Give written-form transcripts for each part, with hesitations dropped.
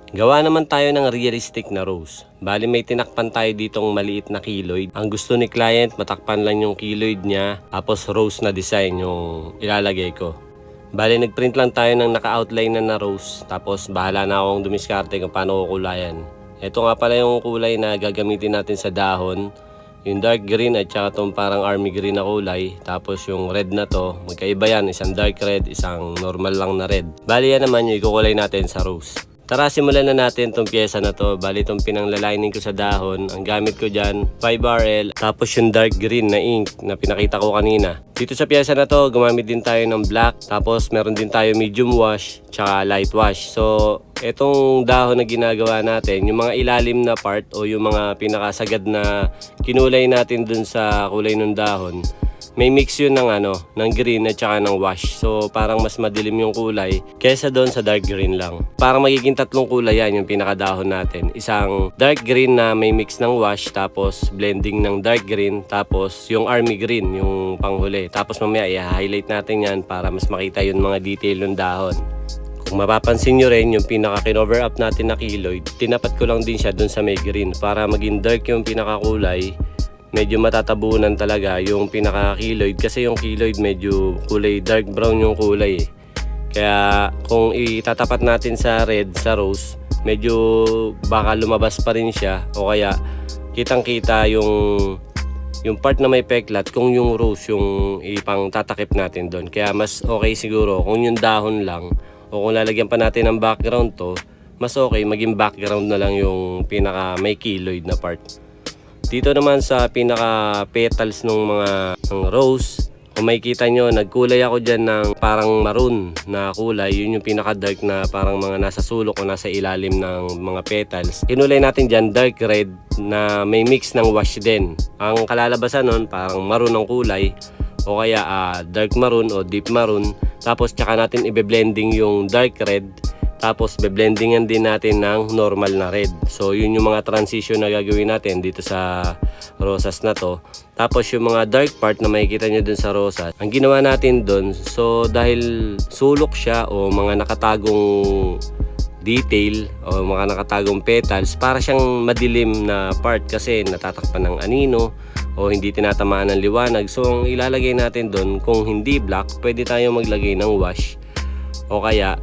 Gawa naman tayo ng realistic na rose. Bali may tinakpan tayo ditong maliit na keloid. Ang gusto ni client, matakpan lang yung keloid niya, tapos rose na design yung ilalagay ko. Bali nagprint lang tayo ng naka-outline na rose, tapos bahala na akong dumiskarte kung paano kukulayan. Ito nga pala yung kulay na gagamitin natin sa dahon. Yung dark green at saka itong parang army green na kulay. Tapos yung red na to, magkaiba yan. Isang dark red, isang normal lang na red. Bali yan naman yung ikukulay natin sa rose. Tara, simulan na natin itong pyesa na to. Bali itong pinanglalining ko sa dahon. Ang gamit ko dyan, 5RL. Tapos yung dark green na ink na pinakita ko kanina. Dito sa pyesa na to, gumamit din tayo ng black. Tapos meron din tayo medium wash, tsaka light wash. So, itong dahon na ginagawa natin, yung mga ilalim na part o yung mga pinakasagad na kinulay natin dun sa kulay ng dahon, may mix yun ng green at saka ng wash. So parang mas madilim yung kulay kesa doon sa dark green lang. Parang magiging tatlong kulay yan yung pinakadahon natin. Isang dark green na may mix ng wash, tapos blending ng dark green, tapos yung army green yung panghuli. Tapos mamaya i-highlight natin yan para mas makita yung mga detail ng dahon. Kung mapapansin nyo rin, yung pinaka-kinover up natin na keloid, tinapat ko lang din siya dun sa may green para maging dark yung pinakakulay. Medyo matatabunan talaga yung pinaka-keloid kasi yung keloid medyo kulay dark brown yung kulay. Kaya kung itatapat natin sa red, sa rose, medyo baka lumabas pa rin siya o kaya kitang-kita yung part na may peklat kung yung rose yung ipang tatakip natin doon. Kaya mas okay siguro kung yung dahon lang o kung lalagyan pa natin ng background to, mas okay maging background na lang yung pinaka may keloid na part. Dito naman sa pinaka petals ng rose, kung makikita nyo, nagkulay ako dyan ng parang maroon na kulay. Yun yung pinaka dark na parang mga nasa sulok o nasa ilalim ng mga petals. Kinulay natin dyan dark red na may mix ng wash din. Ang kalalabasan nun parang maroon ng kulay o kaya dark maroon o deep maroon. Tapos tsaka natin ibe-blending yung dark red. Tapos be-blendingan din natin ng normal na red. So yun yung mga transition na gagawin natin dito sa rosas na to. Tapos yung mga dark part na makikita nyo dun sa rosas, ang ginawa natin dun, so dahil sulok siya o mga nakatagong detail o mga nakatagong petals, para siyang madilim na part kasi natatakpan ng anino o hindi tinatamaan ng liwanag. So ang ilalagay natin dun, kung hindi black, pwede tayo maglagay ng wash o kaya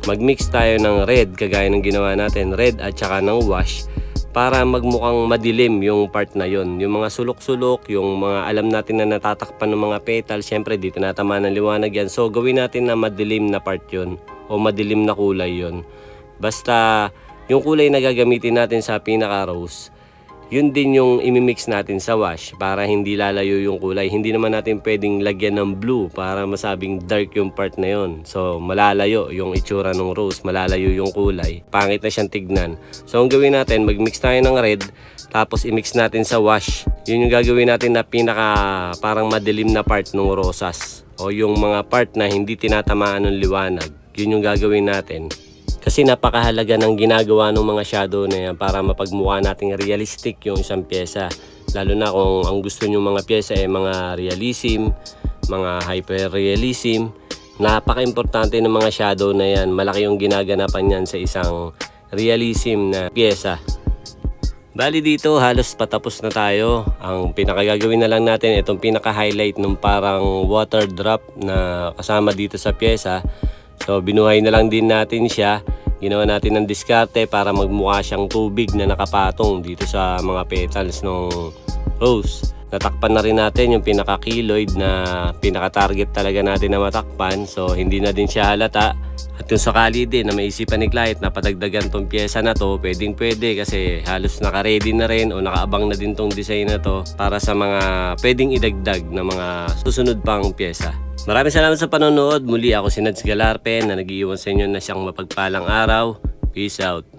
mag-mix tayo ng red kagaya ng ginawa natin, red at saka ng wash, para magmukhang madilim yung part na yon. Yung mga sulok-sulok, yung mga alam natin na natatakpan ng mga petals, syempre dito natamaan ng liwanag yan. So gawin natin na madilim na part yon o madilim na kulay yon. Basta yung kulay na gagamitin natin sa pinaka-rose, yun din yung imimix natin sa wash para hindi lalayo yung kulay. Hindi naman natin pwedeng lagyan ng blue para masabing dark yung part na yun. So malalayo yung itsura ng rose, malalayo yung kulay. Pangit na siyang tignan. So ang gawin natin, mag-mix tayo ng red, tapos i-mix natin sa wash. Yun yung gagawin natin na pinaka parang madilim na part ng rosas. O yung mga part na hindi tinatamaan ng liwanag. Yun yung gagawin natin. Kasi napakahalaga ng ginagawa ng mga shadow na yan para mapagmukha nating realistic yung isang pyesa. Lalo na kung ang gusto nyo mga pyesa ay mga realism, mga hyper-realism. Napaka-importante ng mga shadow na yan. Malaki yung ginaganapan yan sa isang realism na pyesa. Bali dito halos patapos na tayo. Ang pinakagagawin na lang natin, itong pinaka-highlight ng parang water drop na kasama dito sa pyesa. So binuhay na lang din natin siya. Ginawa natin ng diskarte para magmukha siyang tubig na nakapatong dito sa mga petals ng rose. Natakpan na rin natin yung pinaka-keloid na pinaka-target talaga natin na matakpan. So hindi na din siya halata. At yung sakali din na maisipan ni client na padagdagan tong pyesa na to, pwedeng pwede kasi halos naka-ready na rin o nakaabang na din tong design na to para sa mga pwedeng idagdag na mga susunod pang pyesa. Maraming salamat sa panonood. Muli ako si Nads Galarpe na nag-iiwan sa inyo na siyang mapagpalang araw. Peace out.